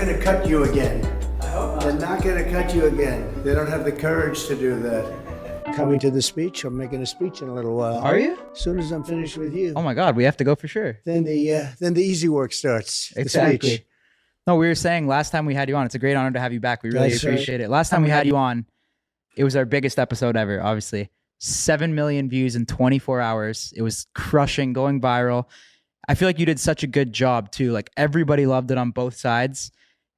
going to cut you again. I hope They're not going to cut you again. They don't have the courage to do that. Coming to the speech. I'm making a speech in a little while. Are you? As soon as I'm finished with you. Oh my God, we have to go for sure. Then the easy work starts. The Exactly. speech. No, we were saying last time we had you on, it's a great honor to have you back. We really That's right. appreciate it. Last time we had you on, it was our biggest episode ever, obviously. 7 million views in 24 hours. It was crushing, going viral. I feel like you did such a good job too. Like everybody loved it on both sides.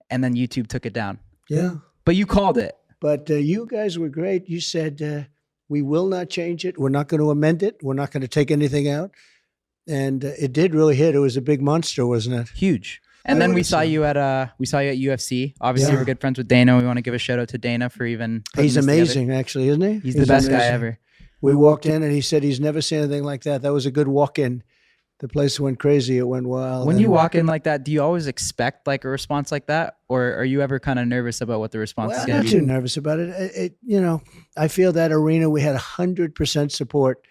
And then YouTube took it down. Yeah. But you called it. But you guys were great. You said, we will not change it. We're not going to amend it. We're not going to take anything out. And it did really hit. It was a big monster, wasn't it? Huge. And then we saw you at UFC. Obviously, Yeah. we're good friends with Dana. We want to give a shout out to Dana for even putting He's this together. amazing, actually, isn't he? He's the best guy amazing. ever. We walked in and he said he's never seen anything like that. That was a good walk-in. The place went crazy. It went wild. When And- you walk in like that, do you always expect like a response like that? Or are you ever kind of nervous about what the response Well, is I'm going not to too be? nervous about it. I feel that arena, we had 100% support.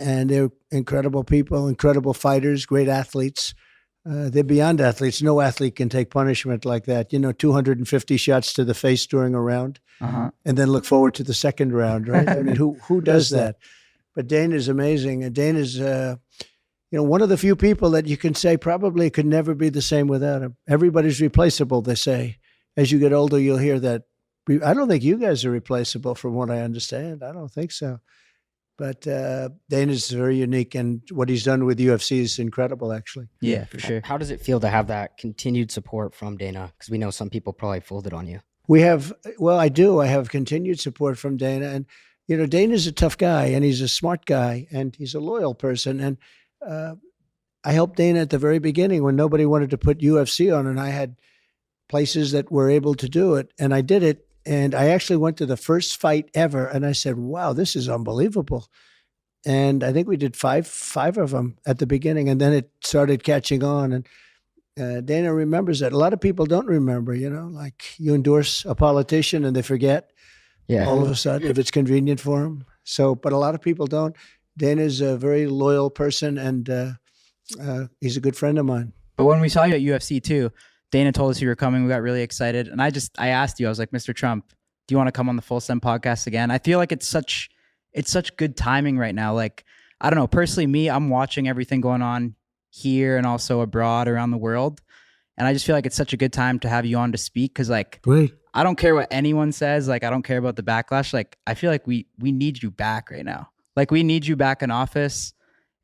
And they're incredible people, incredible fighters, great athletes. They're beyond athletes. No athlete can take punishment like that. 250 shots to the face during a round Uh-huh. and then look forward to the second round, right? I mean, who does that? But Dana's amazing. And Dana's, one of the few people that you can say probably could never be the same without him. Everybody's replaceable, they say. As you get older, you'll hear that. I don't think you guys are replaceable from what I understand. I don't think so. But Dana's very unique, and what he's done with UFC is incredible, actually. Yeah, for sure. How does it feel to have that continued support from Dana? Because we know some people probably folded on you. I do. I have continued support from Dana. And, Dana's a tough guy, and he's a smart guy, and he's a loyal person. And I helped Dana at the very beginning when nobody wanted to put UFC on, and I had places that were able to do it, and I did it. And I actually went to the first fight ever, and I said, wow, this is unbelievable. And I think we did five of them at the beginning, and then it started catching on. And Dana remembers that. A lot of people don't remember, like you endorse a politician and they forget all of a sudden if it's convenient for them. But a lot of people don't. Dana's a very loyal person, and he's a good friend of mine. But when we saw you at UFC too, Dana told us you were coming. We got really excited. And I asked you, I was like, Mr. Trump, do you want to come on the Full Send podcast again? I feel like it's such good timing right now. Like, I don't know, personally, me, I'm watching everything going on here and also abroad around the world. And I just feel like it's such a good time to have you on to speak. Cause like, Great. I don't care what anyone says. Like, I don't care about the backlash. Like, I feel like we need you back right now. Like, we need you back in office.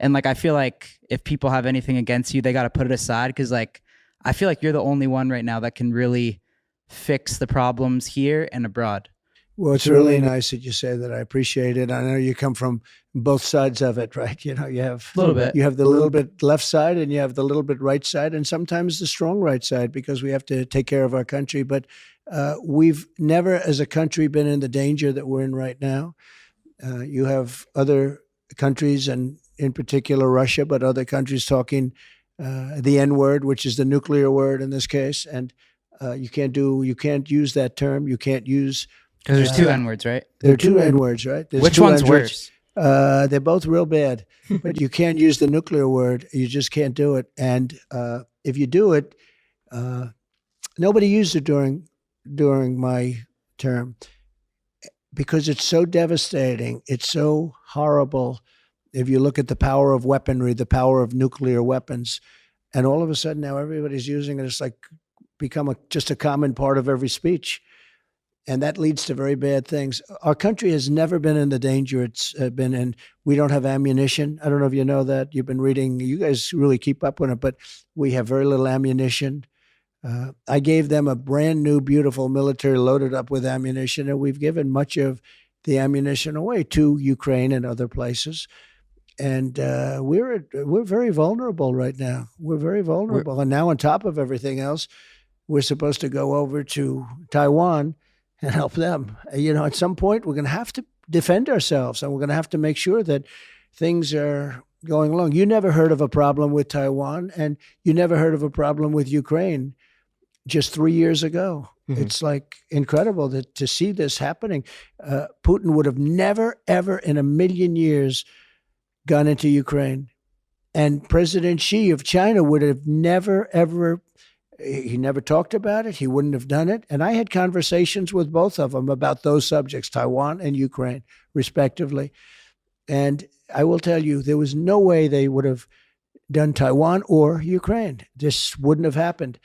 And like, I feel like if people have anything against you, they got to put it aside. Cause like, I feel like you're the only one right now that can really fix the problems here and abroad. Well, it's really nice that you say that. I appreciate it. I know you come from both sides of it, right? You have A little bit. You have the little bit left side and you have the little bit right side, and sometimes the strong right side, because we have to take care of our country. But we've never as a country been in the danger that we're in right now. You have other countries, and in particular Russia, but other countries talking the N word, which is the nuclear word in this case. And you can't use that term. You can't use, Because there's two N words, right? there are two N words, right? There's Which two one's N words. worse? They're both real bad, but you can't use the nuclear word. You just can't do it. And if you do it, nobody used it during my term because it's so devastating. It's so horrible. If you look at the power of weaponry, the power of nuclear weapons, and all of a sudden now everybody's using it. It's like become just a common part of every speech. And that leads to very bad things. Our country has never been in the danger it's been in. We don't have ammunition. I don't know if you know that. You've been reading. You guys really keep up with it, but we have very little ammunition. I gave them a brand new, beautiful military loaded up with ammunition, and we've given much of the ammunition away to Ukraine and other places. And we're very vulnerable right now. We're very vulnerable. And now on top of everything else, we're supposed to go over to Taiwan and help them. At some point, we're going to have to defend ourselves, and we're going to have to make sure that things are going along. You never heard of a problem with Taiwan, and you never heard of a problem with Ukraine just 3 years ago. Mm-hmm. It's like incredible to see this happening. Putin would have never, ever in a million years gone into Ukraine. And President Xi of China would have never, ever He never talked about it. He wouldn't have done it. And I had conversations with both of them about those subjects, Taiwan and Ukraine, respectively. And I will tell you, there was no way they would have done Taiwan or Ukraine. This wouldn't have happened.